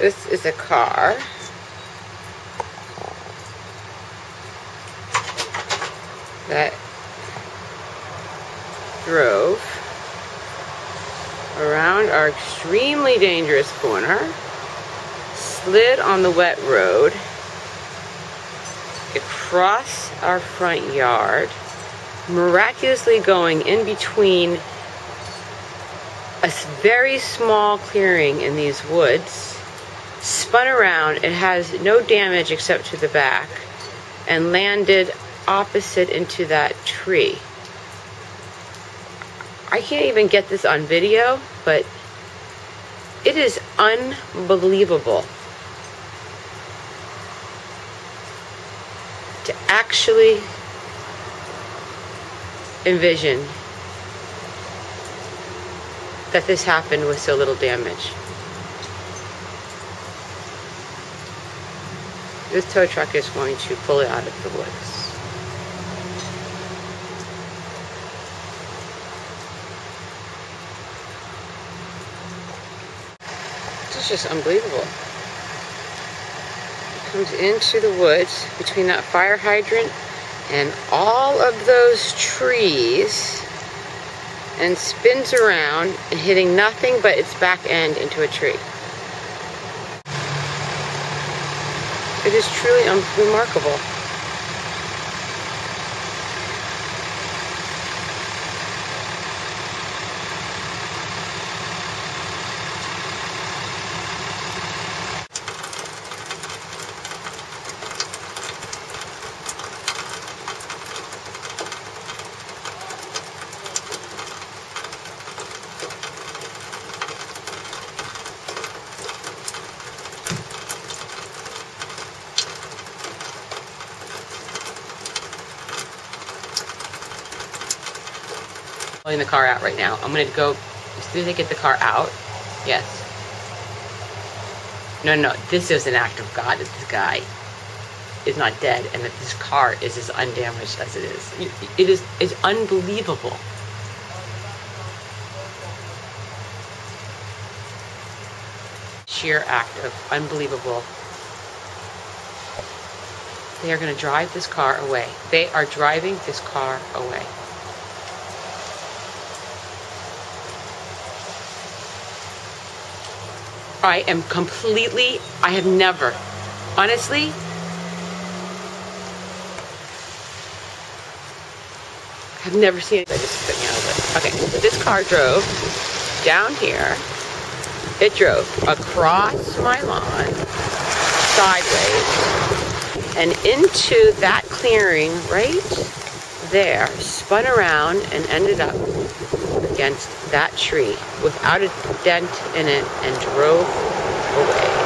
This is a car that drove around our extremely dangerous corner, slid on the wet road, across our front yard, miraculously going in between a very small clearing in these woods, spun around, it has no damage except to the back, and landed opposite into that tree. I can't even get this on video, but it is unbelievable to actually envision that this happened with so little damage. This tow truck is going to pull it out of the woods. This is just unbelievable. It comes into the woods between that fire hydrant and all of those trees and spins around and hitting nothing but its back end into a tree. It is truly remarkable. Pulling the car out right now. I'm gonna go as soon as I get the car out. Yes. No, this is an act of God that this guy is not dead and that this car is as undamaged as it is. It's unbelievable. Sheer act of unbelievable. They are gonna drive this car away. They are driving this car away. I am completely, I have never, honestly, I've never seen it. I just put me out of it. Okay, so this car drove down here. It drove across my lawn, sideways, and into that clearing right there, spun around and ended up against that tree without a dent in it and drove away.